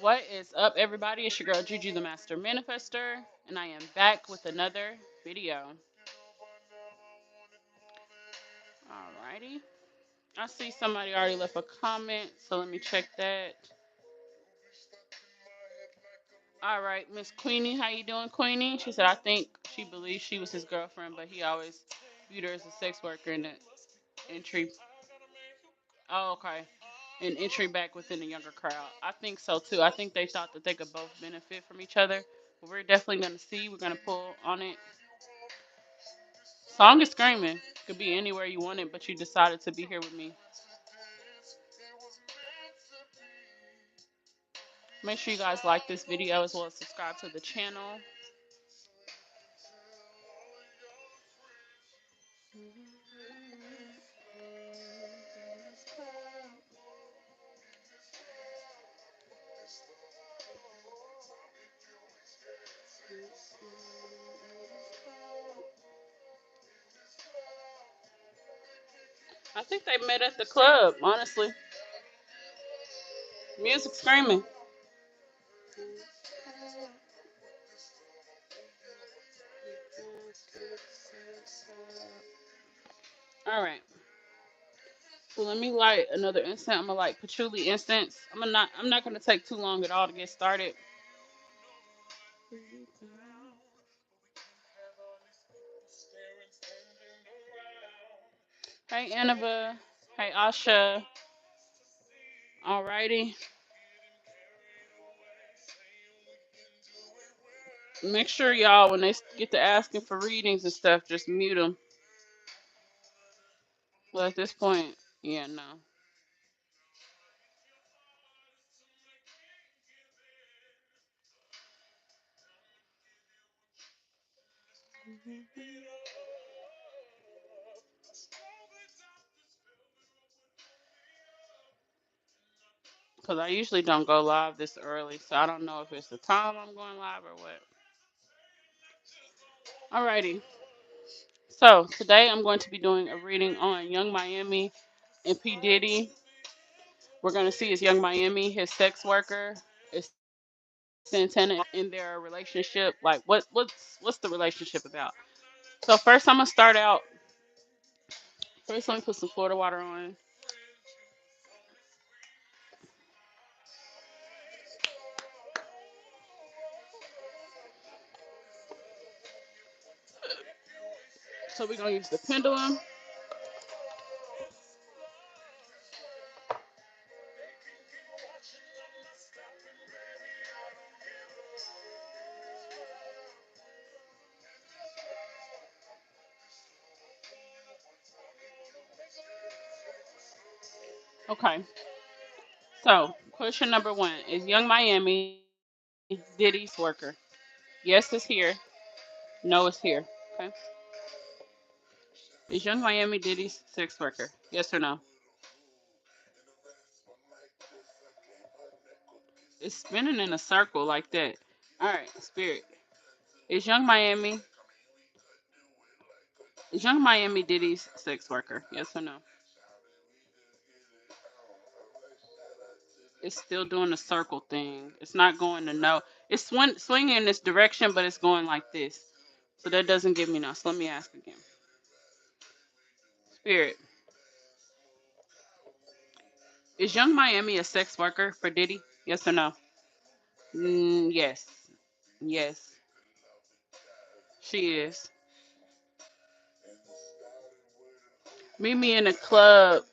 What is up, everybody? It's your girl Juju the Master Manifester, and I am back with another video. Alrighty. I see somebody already left a comment, so let me check that. Alright, Miss Queenie, how you doing, Queenie? She said, I think she believes she was his girlfriend, but he always viewed her as a sex worker in the entry. Oh, okay. An entry back within the younger crowd. I think so too. I think they thought that they could both benefit from each other. But we're definitely gonna see. We're gonna pull on it. Song is screaming. Could be anywhere you want it, but you decided to be here with me. Make sure you guys like this video as well as subscribe to the channel. I think they met at the club, honestly. Music screaming. All right. So let me light another incense. I'm gonna light patchouli incense. I'm not gonna take too long at all to get started. Hey Annabelle. Hey Asha. Alrighty. Make sure y'all, when they get to asking for readings and stuff, just mute them. Well, at this point, yeah, no. Because I usually don't go live this early, so I don't know if it's the time I'm going live or what. Alrighty. So today I'm going to be doing a reading on Young Miami and P. Diddy. We're going to see is Young Miami his sex worker? Is Santana in their relationship? Like what's the relationship about? So first I'm gonna start out. First let me put some Florida water on. So we're gonna use the pendulum. Okay. So question number one is Young Miami Diddy's worker? Yes, it's here. No, it's here. Okay. Is Young Miami Diddy's sex worker? Yes or no? It's spinning in a circle like that. All right, Spirit. Is Young Miami Diddy's sex worker? Yes or no? It's still doing the circle thing. It's not going to no. It's swinging in this direction, but it's going like this. So that doesn't give me no. So let me ask again. Spirit. Is Young Miami a sex worker for Diddy? Yes or no? Yes. Yes. She is. Meet me in the club.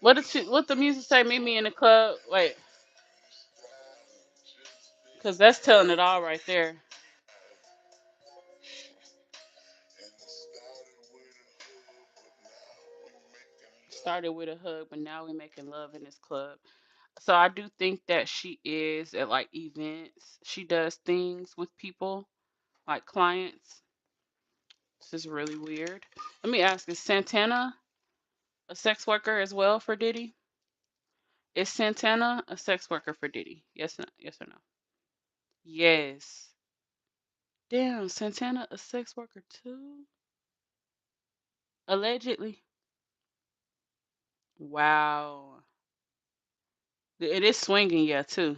What the music say? Meet me in the club. Wait. Because that's telling it all right there. Started with a hug, but now we're making love in this club. So I do think that she is at like events. She does things with people, like clients. This is really weird. Let me ask, is Santana a sex worker as well for Diddy? Is Santana a sex worker for Diddy? Yes, no, yes or no? Yes. Damn, Santana a sex worker too? Allegedly. Wow. It is swinging, yeah, too.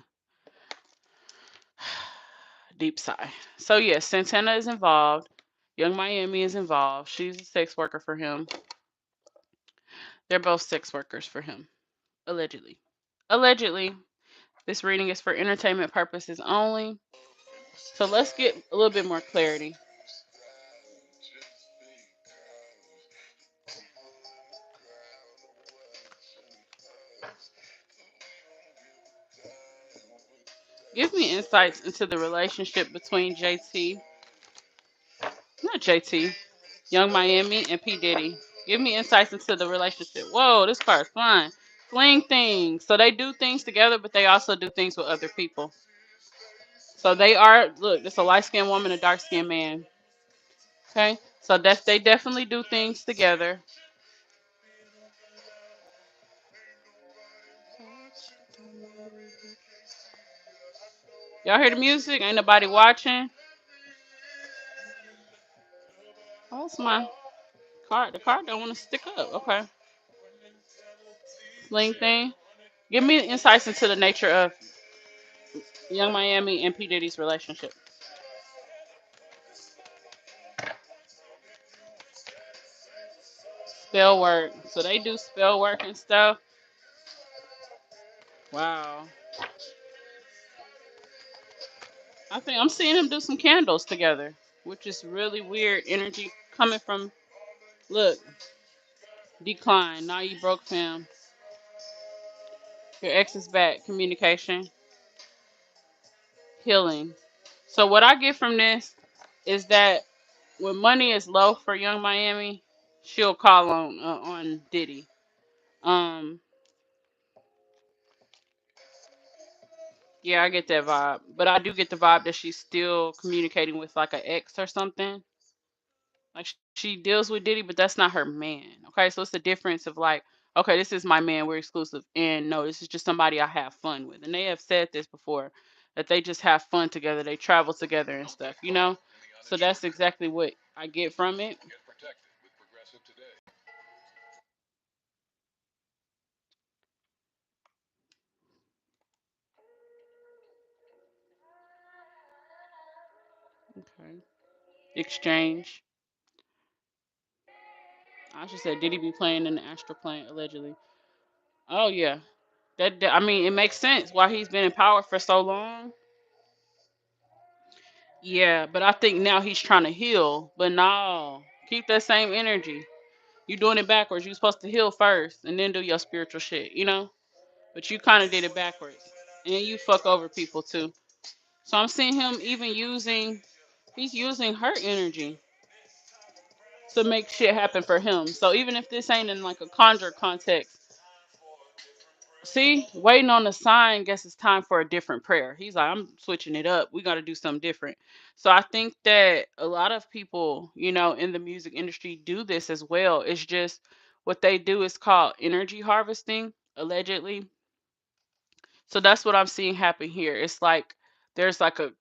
Deep sigh. So yes, Santana is involved. Young Miami is involved. She's a sex worker for him. They're both sex workers for him, allegedly. Allegedly. This reading is for entertainment purposes only. So let's get a little bit more clarity. Give me insights into the relationship between JT, not JT, Young Miami, and P. Diddy. Give me insights into the relationship. Whoa, this card's flying. Fling things. So they do things together, but they also do things with other people. So they are, look, it's a light skinned woman, a dark skinned man. Okay? So that's, they definitely do things together. Y'all hear the music? Ain't nobody watching. Oh, it's my card. The card don't want to stick up. Okay. Fling thing. Give me insights into the nature of Young Miami and P. Diddy's relationship. Spell work. So they do spell work and stuff. Wow. I think I'm seeing them do some candles together, which is really weird energy coming from. Look, decline. Now you broke fam. Your ex is back. Communication, healing. So what I get from this is that when money is low for Young Miami, she'll call on Diddy. Um, yeah, I get that vibe, but I do get the vibe that she's still communicating with like an ex or something. Like she deals with Diddy, but that's not her man. Okay, so it's the difference of like, okay, this is my man, we're exclusive, and no, this is just somebody I have fun with. And they have said this before, that they just have fun together, they travel together and stuff, you know. So that's exactly what I get from it. Okay. Exchange. I should say, did he be playing in the astral plane allegedly? Oh yeah, I mean, it makes sense why he's been in power for so long. Yeah, but I think now he's trying to heal. But no, keep that same energy. You doing it backwards. You supposed to heal first and then do your spiritual shit, you know? But you kind of did it backwards. And you fuck over people too. So I'm seeing him even using, he's using her energy to make shit happen for him. So even if this ain't in like a conjure context, see, waiting on the sign, guess it's time for a different prayer. He's like, I'm switching it up. We got to do something different. So I think that a lot of people, you know, in the music industry do this as well. It's just what they do is called energy harvesting, allegedly. So that's what I'm seeing happen here. It's like there's like a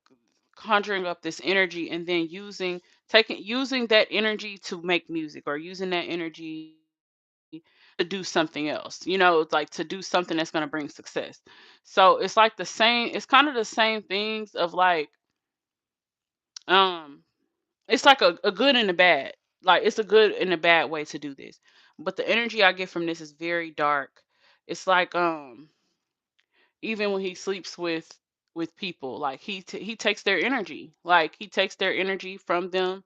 conjuring up this energy and then using that energy to make music or using that energy to do something else, you know, it's like to do something that's going to bring success. So it's like the same, it's kind of the same things of like, um, it's like a good and a bad. Like it's a good and a bad way to do this. But the energy I get from this is very dark. It's like even when he sleeps with people, like he takes their energy. Like he takes their energy from them,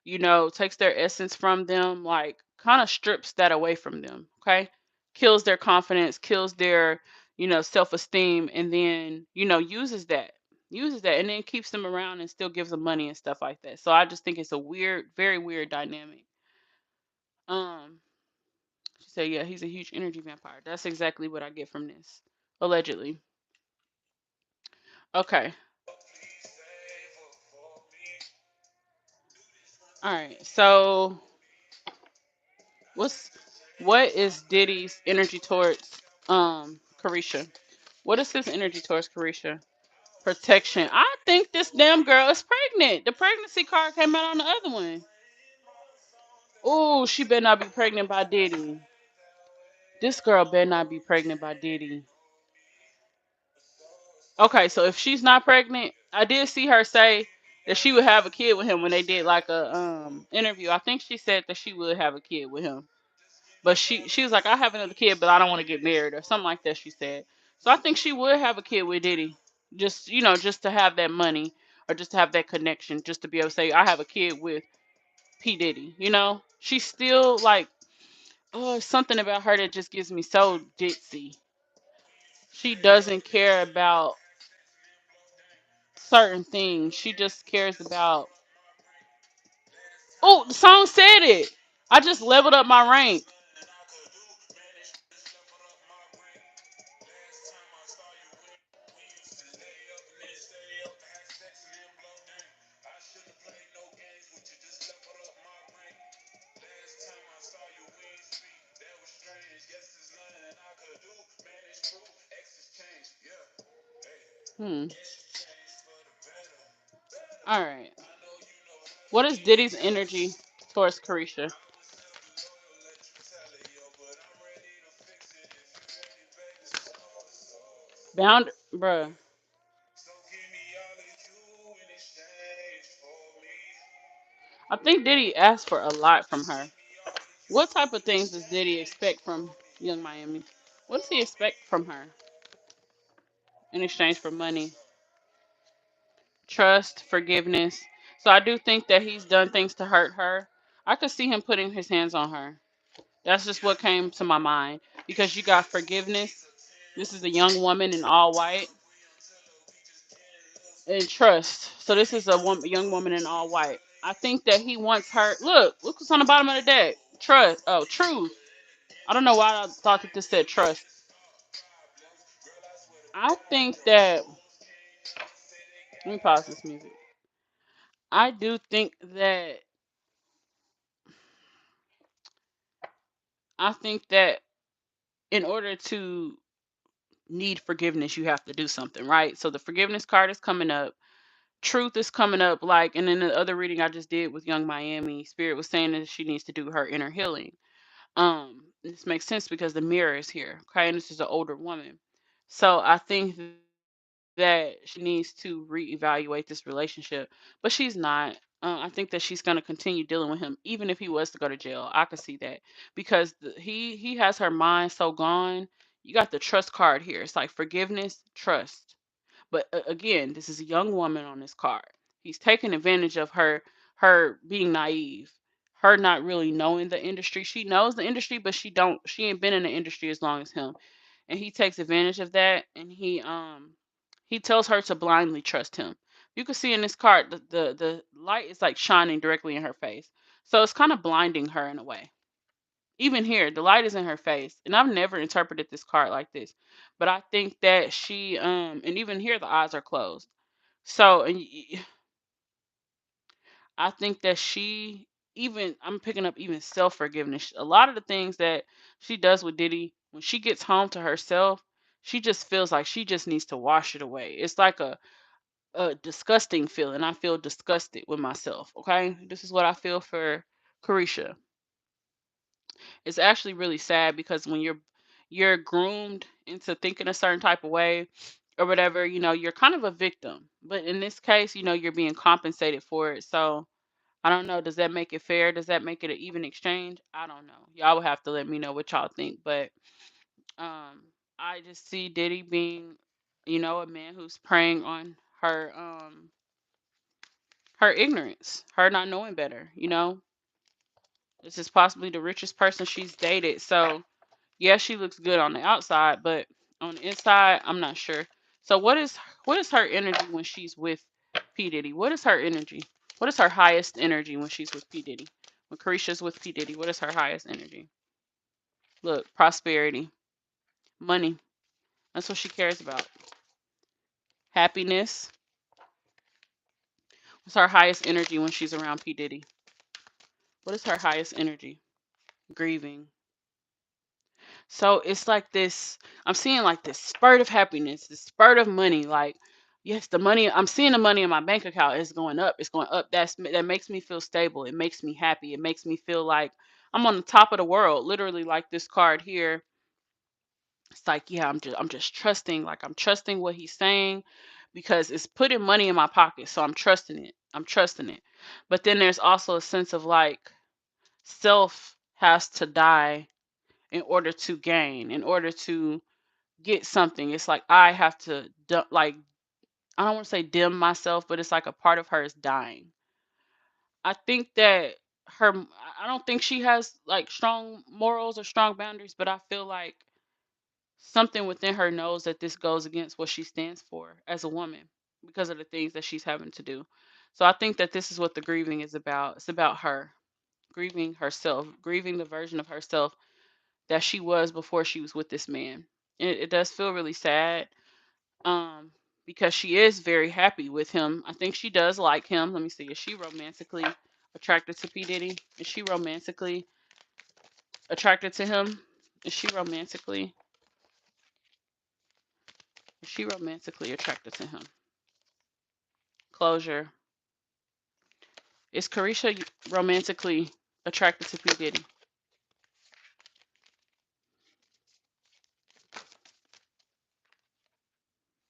you know, takes their essence from them, like kind of strips that away from them, okay? Kills their confidence, kills their, you know, self-esteem, and then, you know, uses that, and then keeps them around and still gives them money and stuff like that. So I just think it's a weird, very weird dynamic. Um, she said, yeah, he's a huge energy vampire. That's exactly what I get from this, allegedly. Okay, all right. So what's what is Diddy's energy towards Carisha? What is his energy towards Carisha? Protection. I think this damn girl is pregnant. The pregnancy card came out on the other one. Oh, she better not be pregnant by Diddy. This girl better not be pregnant by Diddy. Okay, so if she's not pregnant, I did see her say that she would have a kid with him when they did like a interview. I think she said that she would have a kid with him. But she was like, I have another kid, but I don't want to get married or something like that. She said. So I think she would have a kid with Diddy, just just to have that money or just to have that connection, just to be able to say I have a kid with P Diddy. She's still like, oh, something about her that just gives me so ditzy. She doesn't care about certain things. She just cares about. Oh, the song said it. I just leveled up my rank. Hmm. All right. What is Diddy's energy towards Carisha? Bound, bruh. I think Diddy asked for a lot from her. What type of things does Diddy expect from Young Miami? What does he expect from her in exchange for money, trust, forgiveness? So I do think that he's done things to hurt her. I could see him putting his hands on her. That's just what came to my mind because you got forgiveness. This is a young woman in all white and trust. So this is a young woman in all white. I think that he wants her. Look what's on the bottom of the deck. Trust. Oh, truth. I don't know why I thought that this said trust. I think that. Let me pause this music. I do think that. I think that in order to need forgiveness, you have to do something, right? So the forgiveness card is coming up. Truth is coming up, like, and then the other reading I just did with Young Miami, Spirit was saying that she needs to do her inner healing. This makes sense because the mirror is here. Okay, and this is an older woman. So I think that she needs to reevaluate this relationship, but she's not. I think that she's going to continue dealing with him, even if he was to go to jail. I could see that because he has her mind so gone. You got the trust card here. It's like forgiveness, trust. But again, this is a young woman on this card. He's taking advantage of her being naive, her not really knowing the industry. She knows the industry, but she ain't been in the industry as long as him. And he takes advantage of that and he tells her to blindly trust him. You can see in this card the light is like shining directly in her face. So it's kind of blinding her in a way. Even here, the light is in her face. And I've never interpreted this card like this. But I think that she and even here the eyes are closed. So I think that she even I'm picking up even self forgiveness. A lot of the things that she does with Diddy, when she gets home to herself, she just feels like she just needs to wash it away. It's like a disgusting feeling. I feel disgusted with myself. Okay, this is what I feel for Carisha. It's actually really sad because when you're groomed into thinking a certain type of way or whatever, you're kind of a victim. But in this case, you're being compensated for it. So I don't know. Does that make it fair? Does that make it an even exchange? I don't know. Y'all would have to let me know what y'all think. But um, I just see Diddy being, a man who's preying on her ignorance, her not knowing better. This is possibly the richest person she's dated. So yeah, she looks good on the outside, but on the inside, I'm not sure. So what is her energy when she's with P Diddy? What is her energy? What is her highest energy when she's with P Diddy? When Carisha's with P Diddy, what is her highest energy? Look, prosperity, money. That's what she cares about. Happiness. What's her highest energy when she's around P Diddy? What is her highest energy? Grieving. So it's like this. I'm seeing like this spurt of happiness, this spurt of money. Like, yes, the money. I'm seeing the money in my bank account is going up. It's going up. That makes me feel stable. It makes me happy. It makes me feel like I'm on the top of the world. Literally, like this card here. It's like, yeah, I'm just trusting. Like I'm trusting what he's saying because it's putting money in my pocket, so I'm trusting it. I'm trusting it. But then there's also a sense of like self has to die in order to gain, in order to get something. It's like I have to like I don't want to say dim myself, but it's like a part of her is dying. I think that her I don't think she has like strong morals or strong boundaries, but I feel like something within her knows that this goes against what she stands for as a woman because of the things that she's having to do. So I think that this is what the grieving is about. It's about her grieving herself, grieving the version of herself that she was before she was with this man. It does feel really sad, um, because she is very happy with him. I think she does like him. Let me see. Is she romantically attracted to P Diddy? Is she romantically attracted to him? Is she romantically? Is she romantically attracted to him? Closure. Is Carisha romantically attracted to P Diddy?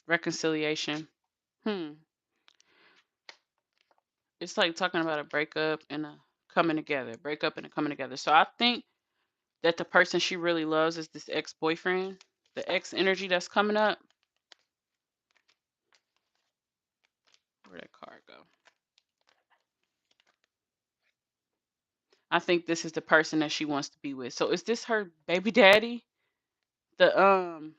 Reconciliation. Hmm. It's like talking about a breakup and a coming together. Breakup and a coming together. So I think that the person she really loves is this ex-boyfriend. The ex energy that's coming up. Where'd that card go? I think this is the person that she wants to be with. So is this her baby daddy? The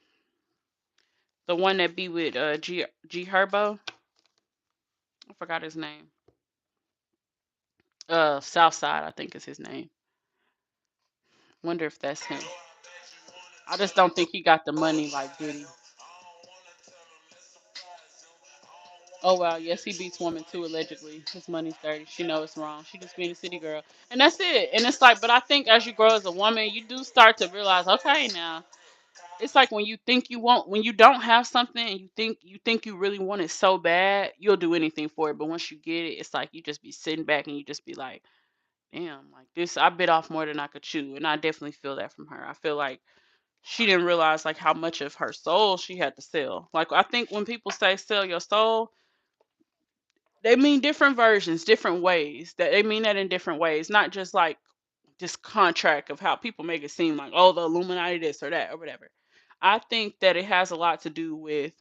the one that be with G Herbo? I forgot his name. Southside, I think is his name. Wonder if that's him. I just don't think he got the money like Diddy. Oh wow, yes, he beats women too, allegedly. His money's dirty. She knows it's wrong. She just being a city girl. And that's it. And it's like, but I think as you grow as a woman, you do start to realize, okay, now it's like when you think you want when you don't have something and you think you really want it so bad, you'll do anything for it. But once you get it, it's like you just be sitting back and you just be like, damn, like this I bit off more than I could chew. And I definitely feel that from her. I feel like she didn't realize like how much of her soul she had to sell. Like I think when people say sell your soul, they mean different versions, different ways. That they mean that in different ways, not just like this contract of how people make it seem like, oh, the Illuminati this or that or whatever. I think that it has a lot to do with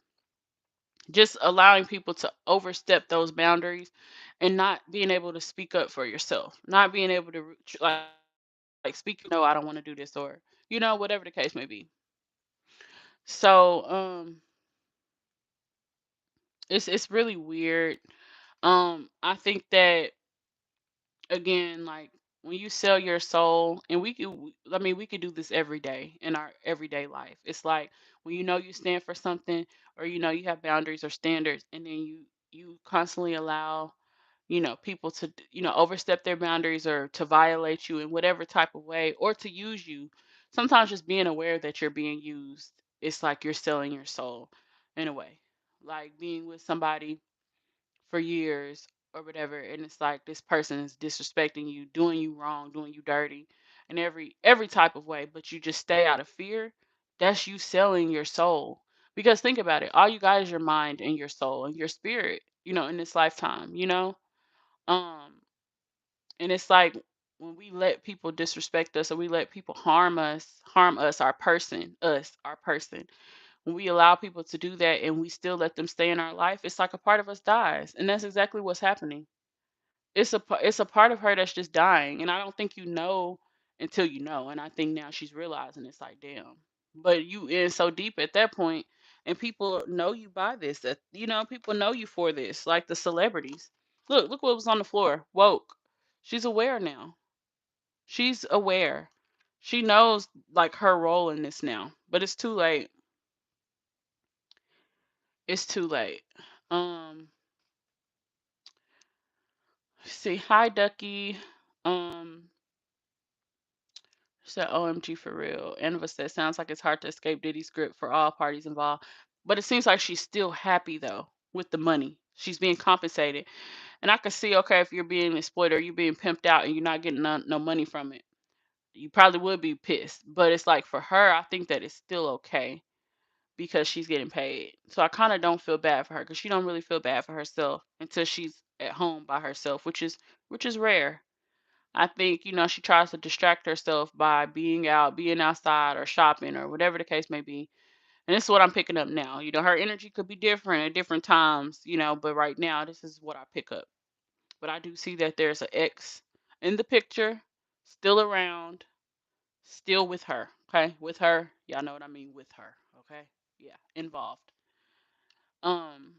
just allowing people to overstep those boundaries and not being able to speak up for yourself, not being able to like speak, no, I don't want to do this, or whatever the case may be. So it's really weird. I think that again, like when you sell your soul, and I mean, we could do this every day in our everyday life. It's like when you know you stand for something, or you have boundaries or standards, and then you constantly allow people to overstep their boundaries or to violate you in whatever type of way or to use you. Sometimes just being aware that you're being used, it's like you're selling your soul in a way, like being with somebody for years or whatever, and it's like this person is disrespecting you, doing you wrong, doing you dirty in every type of way, but you just stay out of fear. That's you selling your soul. Because think about it, all you got is your mind and your soul and your spirit, in this lifetime. um and it's like when we let people disrespect us, or we let people harm us, our person, when we allow people to do that and we still let them stay in our life, it's like a part of us dies, and that's exactly what's happening. It's a part of her that's just dying, and I don't think you know until you know. And I think now she's realizing it's like, damn. But you in so deep at that point, and people know you by this. That people know you for this, like the celebrities. Look what was on the floor. Woke. She's aware now. She's aware. She knows like her role in this now, but it's too late. It's too late. Um, see, hi Ducky. Um, said OMG for real. Anova said sounds like it's hard to escape Diddy's grip for all parties involved. But it seems like she's still happy though with the money. She's being compensated. And I can see, okay, if you're being exploited or you're being pimped out and you're not getting no money from it, you probably would be pissed. But it's like for her, I think that it's still okay. because she's getting paid. So I kind of don't feel bad for her because she don't really feel bad for herself until she's at home by herself, which is rare. I think, she tries to distract herself by being out, being outside or shopping or whatever the case may be. And this is what I'm picking up now. Her energy could be different at different times, but right now this is what I pick up. But I do see that there's an ex in the picture, still around, still with her. Okay? With her. Y'all know what I mean with her. Okay? Yeah, involved. Um,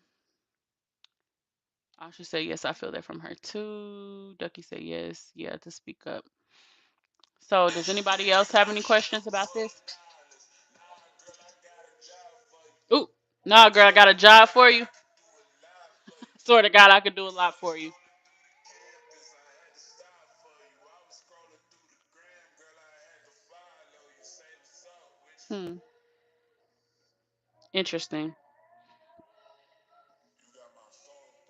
I should say yes, I feel that from her too. Ducky said yes, yeah, to speak up. So does anybody else have any questions about this? Ooh, no, girl, I got a job for you. Swear to God, I could do a lot for you. Hmm, interesting.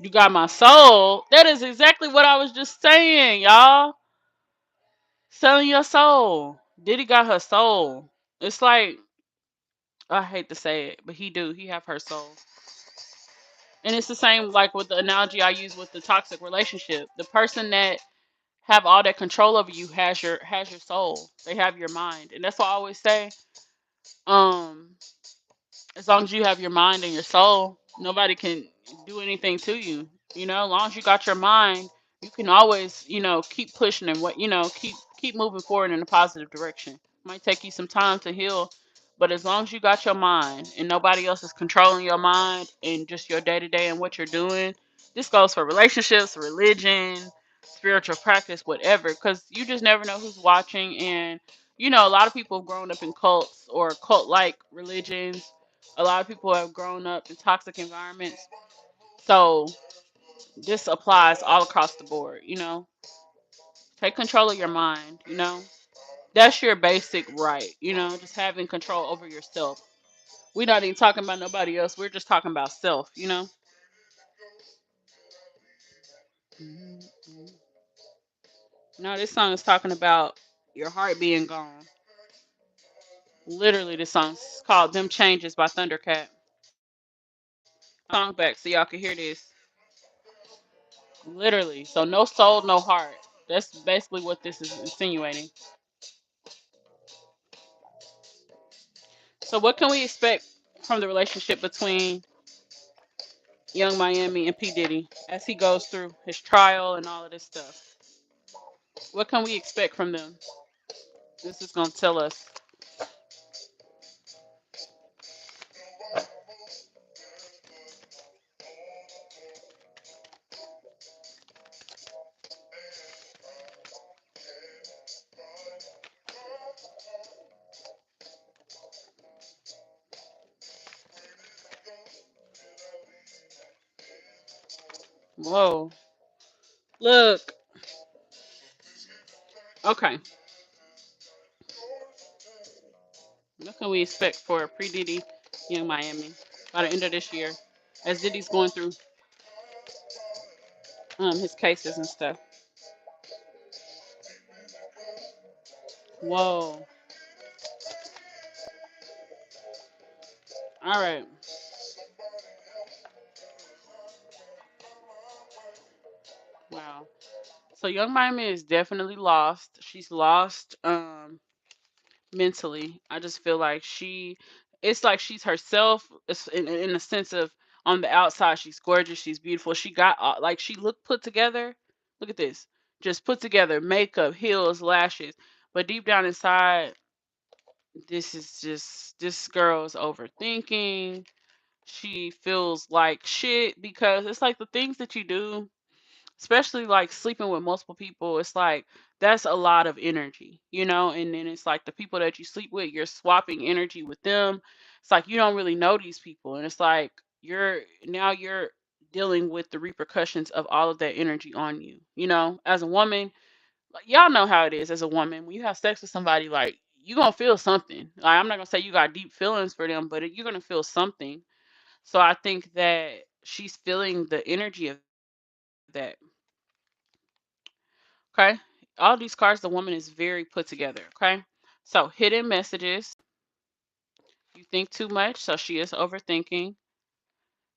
You got my soul. That is exactly what I was just saying, y'all. Selling your soul. Diddy got her soul. It's like I hate to say it, but he do. He have her soul. And it's the same like with the analogy I use with the toxic relationship. The person that have all that control over you has your soul. They have your mind. And that's why I always say, um, as long as you have your mind and your soul, nobody can do anything to you. As long as you got your mind, you can always, keep pushing and keep moving forward in a positive direction. Might take you some time to heal, but as long as you got your mind and nobody else is controlling your mind and just your day to day and what you're doing, this goes for relationships, religion, spiritual practice, whatever, because you just never know who's watching. And a lot of people have grown up in cults or cult like religions. A lot of people have grown up in toxic environments. So this applies all across the board. Take control of your mind. That's your basic right. Just having control over yourself. We're not even talking about nobody else. We're just talking about self. No, this song is talking about your heart being gone. Literally, this song's called Them Changes by Thundercat. Song back so y'all can hear this. Literally. So no soul, no heart. That's basically what this is insinuating. So what can we expect from the relationship between Young Miami and P Diddy as he goes through his trial and all of this stuff? What can we expect from them? This is gonna tell us. Whoa. Look. Okay. What can we expect for P Diddy Young Miami by the end of this year as Diddy's going through his cases and stuff? Whoa. All right. Wow. So Young Miami is definitely lost. She's lost mentally. I just feel like it's like she's herself. It's in the sense of on the outside she's gorgeous, she's beautiful. She got like she looked put together. Look at this. Just put together makeup, heels, lashes. But deep down inside, this girl's overthinking. She feels like shit because it's like the things that you do, especially like sleeping with multiple people. It's like that's a lot of energy. And then it's like the people that you sleep with, you're swapping energy with them. It's like you don't really know these people, and it's like you're dealing with the repercussions of all of that energy on you. As a woman, like, y'all know how it is. As a woman, when you have sex with somebody, like you're gonna feel something. Like, I'm not gonna say you got deep feelings for them, but you're gonna feel something. So I think that she's feeling the energy of that. Okay. All these cards, the woman is very put together. Okay. So hidden messages, You think too much, so she is overthinking.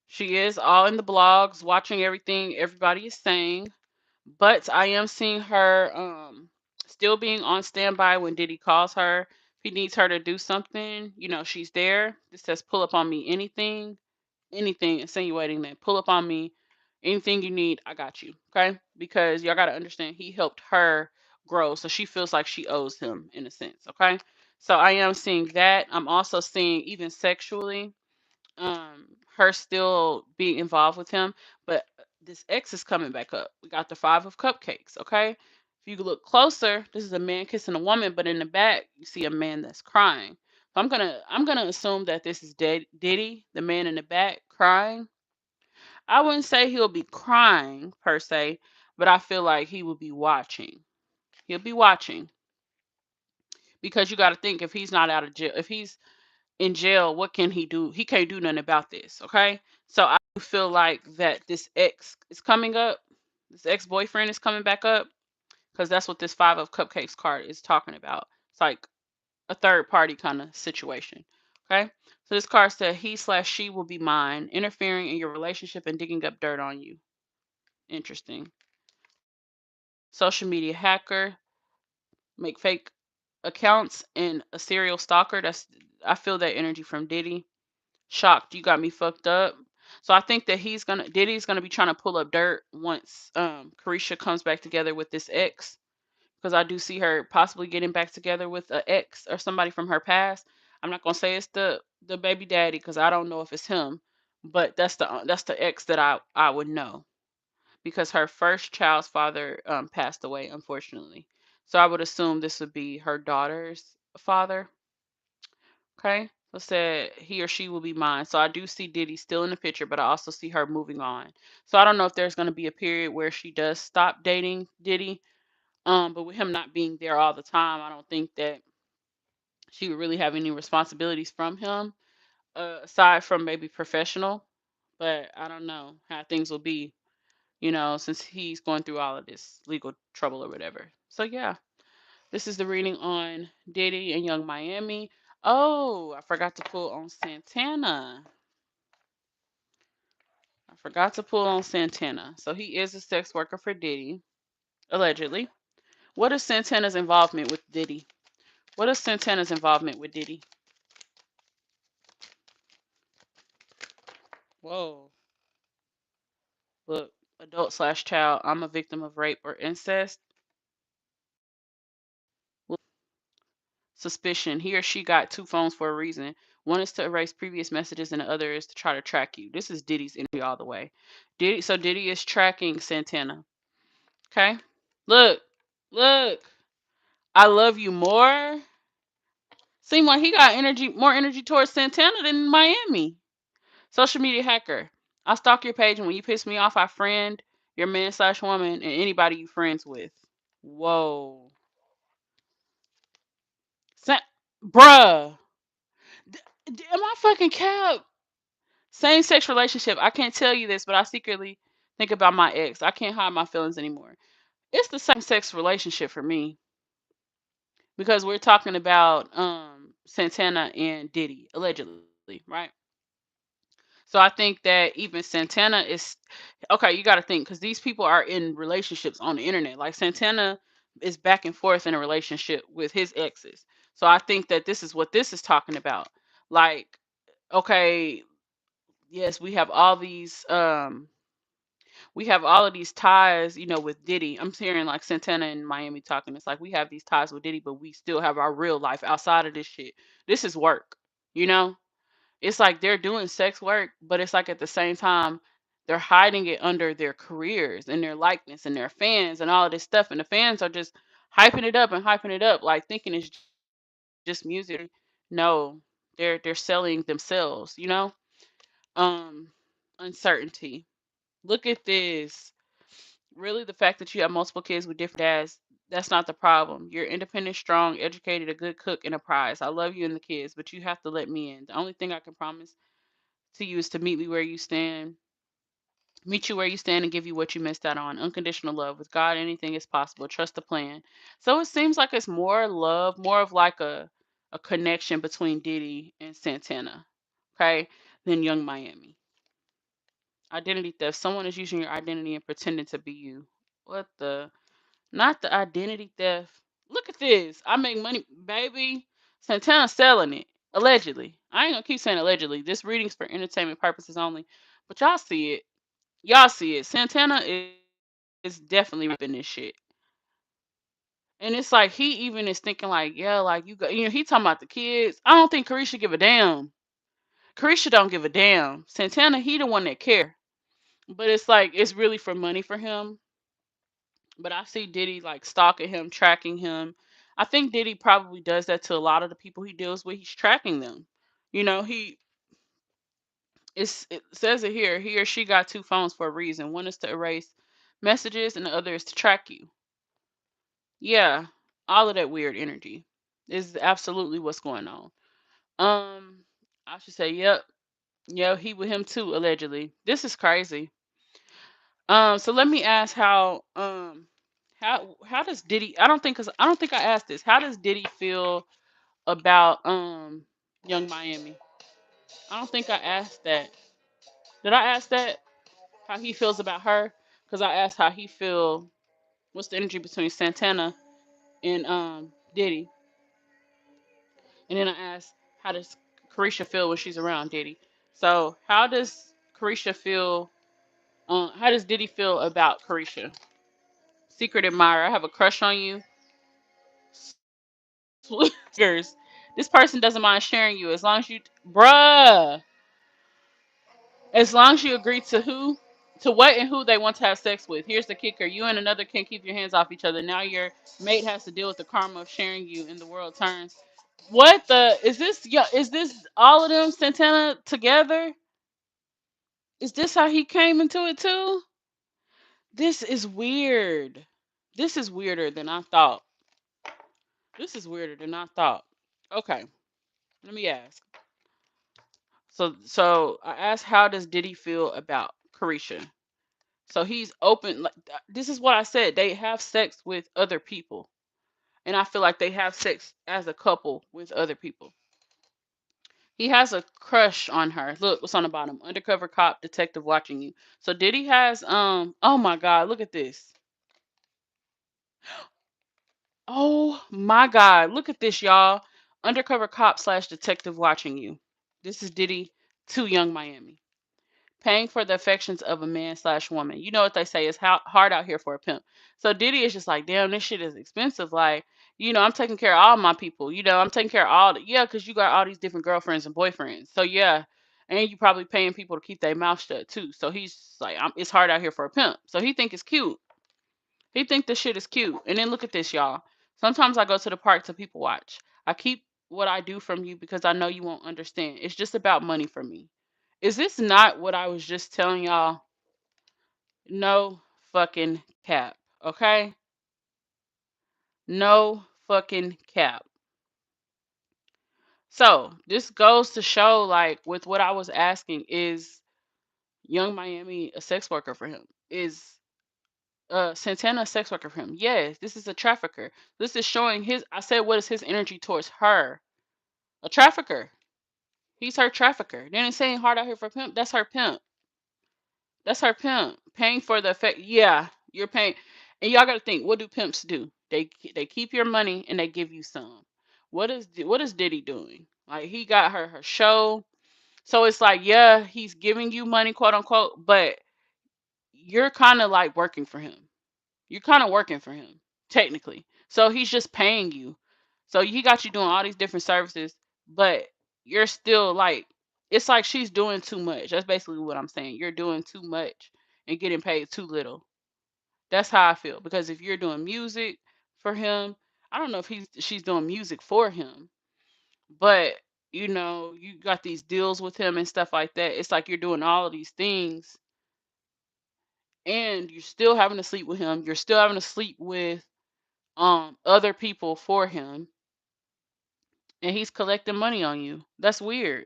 She is all in the blogs, watching everything everybody is saying. But I am seeing her still being on standby when Diddy calls her. If he needs her to do something, she's there. This says pull up on me anything insinuating that pull up on me, anything you need, I got you. Okay? Because y'all gotta understand he helped her grow. So she feels like she owes him in a sense. Okay. So I am seeing that. I'm also seeing even sexually her still being involved with him, but this X is coming back up. We got the five of cupcakes. Okay. If you look closer, this is a man kissing a woman, but in the back you see a man that's crying. So I'm gonna assume that this is Diddy, the man in the back crying. I wouldn't say he'll be crying per se, but I feel like he will be watching. He'll be watching because you got to think if he's not out of jail, if he's in jail, what can he do? He can't do nothing about this. Okay, so I do feel like that this ex is coming up. This ex-boyfriend is coming back up because that's what this five of cupcakes card is talking about. It's like a third party kind of situation. Okay. So this card said he/she will be mine, interfering in your relationship and digging up dirt on you. Interesting. Social media hacker, make fake accounts, and a serial stalker. I feel that energy from Diddy. Shocked, you got me fucked up. So I think that Diddy's gonna be trying to pull up dirt once Carisha comes back together with this ex, because I do see her possibly getting back together with an ex or somebody from her past. I'm not gonna say it's the baby daddy because I don't know if it's him, but that's the ex that I would know because her first child's father passed away unfortunately. So I would assume this would be her daughter's father. Okay. So said he or she will be mine. So I do see Diddy still in the picture, but I also see her moving on. So I don't know if there's going to be a period where she does stop dating Diddy. But with him not being there all the time, I don't think that she would really have any responsibilities from him, aside from maybe professional. But I don't know how things will be, since he's going through all of this legal trouble or whatever. So yeah, this is the reading on Diddy and Young Miami. Oh, I forgot to pull on Santana. I forgot to pull on Santana. So he is a sex worker for Diddy, allegedly. What is Santana's involvement with Diddy? What is Santana's involvement with Diddy? Whoa. Look, adult/child. I'm a victim of rape or incest. Suspicion. He or she got two phones for a reason. One is to erase previous messages, and the other is to try to track you. This is Diddy's energy all the way. Diddy is tracking Santana. Okay. Look, look. I love you more. Seem like he got more energy towards Santana than Miami. Social media hacker. I stalk your page, and when you piss me off, I friend your man/woman and anybody you friends with. Whoa. Sa- Bruh. Am I fucking cap? Same sex relationship. I can't tell you this, but I secretly think about my ex. I can't hide my feelings anymore. It's the same sex relationship for me because we're talking about Santana and Diddy allegedly, right? So I think that even Santana is okay. You got to think because these people are in relationships on the internet. Like Santana is back and forth in a relationship with his exes. So I think that this is what this is talking about. Like, okay, yes, we have all of these ties, with Diddy. I'm hearing like Santana and Miami talking. It's like we have these ties with Diddy, but we still have our real life outside of this shit. This is work, you know? It's like they're doing sex work, but it's like at the same time, they're hiding it under their careers and their likeness and their fans and all of this stuff. And the fans are just hyping it up, like thinking it's just music. No, they're selling themselves, Um, uncertainty. Look at this. Really, the fact that you have multiple kids with different dads, that's not the problem. You're independent, strong, educated, a good cook, and a prize. I love you and the kids, but you have to let me in. The only thing I can promise to you is to meet you where you stand and give you what you missed out on. Unconditional love. With God, anything is possible. Trust the plan. So it seems like it's more love, more of like a connection between Diddy and Santana. Okay? Then Young Miami. Identity theft. Someone is using your identity and pretending to be you. What the? Not the identity theft. Look at this. I make money, baby. Santana's selling it. Allegedly. I ain't gonna keep saying allegedly. This reading's for entertainment purposes only. But y'all see it. Y'all see it. Santana is definitely ripping this shit. And it's like he even is thinking like, yeah, like you got, he talking about the kids. I don't think Carisha give a damn. Carisha don't give a damn. Santana, he the one that care. But it's like it's really for money for him. But I see Diddy like stalking him, tracking him. I think Diddy probably does that to a lot of the people he deals with. He's tracking them. He it says it here. He or she got two phones for a reason. One is to erase messages, and the other is to track you. Yeah, all of that weird energy is absolutely what's going on. Um, I should say, yep, yeah, he with him too, allegedly. This is crazy. So let me ask how does Diddy? I don't think because I don't think I asked this. How does Diddy feel about Young Miami? I don't think I asked that. Did I ask that? How he feels about her? Because I asked how he feel. What's the energy between Santana and Diddy? And then I asked how does Carisha feel when she's around Diddy? So how does Carisha feel? How does Diddy feel about Carisha? Secret admirer. I have a crush on you. Swiggers. This person doesn't mind sharing you as long as you, bruh. As long as you agree to what and who they want to have sex with. Here's the kicker: you and another can't keep your hands off each other. Now your mate has to deal with the karma of sharing you, and the world turns. What the is this? Is this all of them Santana together? Is this how he came into it too? This is weird. This is weirder than I thought. This is weirder than I thought. Okay, let me ask. So I asked, how does Diddy feel about Carisha? So he's open. Like this is what I said. They have sex with other people, and I feel like they have sex as a couple with other people. He has a crush on her. Look what's on the bottom. Undercover cop detective watching you. So Diddy has Oh my God, look at this. Oh my God, look at this, y'all. Undercover cop slash detective watching you. This is Diddy to Young Miami. Paying for the affections of a man slash woman. You know what they say is hard out here for a pimp. So Diddy is just like, damn, this shit is expensive. Like, I'm taking care of all my people. I'm taking care of yeah, because you got all these different girlfriends and boyfriends. So yeah, and you probably paying people to keep their mouth shut too. So he's like, it's hard out here for a pimp. So he think it's cute. He think this shit is cute. And then look at this, y'all. Sometimes I go to the park to people watch. I keep what I do from you because I know you won't understand. It's just about money for me. Is this not what I was just telling y'all? No fucking cap. Okay? No fucking cap. So this goes to show, like, with what I was asking, is Young Miami a sex worker for him? Is Santana a sex worker for him? Yes, this is a trafficker. This is showing I said, what is his energy towards her? A trafficker. He's her trafficker. Then it's saying hard out here for pimp. That's her pimp. That's her pimp. Paying for the effect. Yeah, you're paying. And y'all got to think, what do pimps do? They keep your money and they give you some. What is Diddy doing? Like, he got her show. So it's like, yeah, he's giving you money, quote unquote, but you're kind of like working for him. You're kind of working for him, technically. So he's just paying you. So he got you doing all these different services, but you're still like, it's like she's doing too much. That's basically what I'm saying. You're doing too much and getting paid too little. That's how I feel. Because if you're doing music for him, I don't know if she's doing music for him, but you got these deals with him and stuff like that. It's like you're doing all of these things and you're still having to sleep with him. You're still having to sleep with other people for him, and he's collecting money on you. That's weird.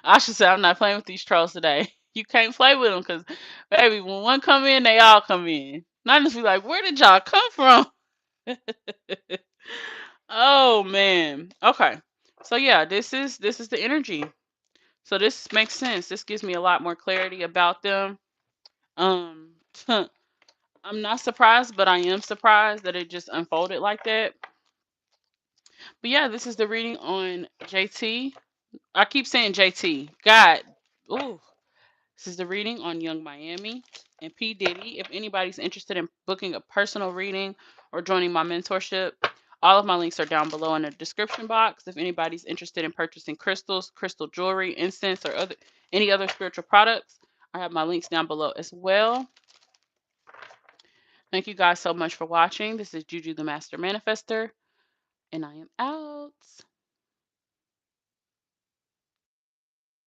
I should say I'm not playing with these trolls today. You can't play with them because, baby, when one come in, they all come in. Not just be like, where did y'all come from? Oh man. Okay. So yeah, this is the energy. So this makes sense. This gives me a lot more clarity about them. Um I'm not surprised, but I am surprised that it just unfolded like that. But yeah, this is the reading on JT. I keep saying JT. God. Ooh. This is the reading on Young Miami and P. Diddy. If anybody's interested in booking a personal reading or joining my mentorship, all of my links are down below in the description box. If anybody's interested in purchasing crystals, crystal jewelry, incense, or any other spiritual products, I have my links down below as well. Thank you guys so much for watching. This is Juju the Master Manifester, and I am out.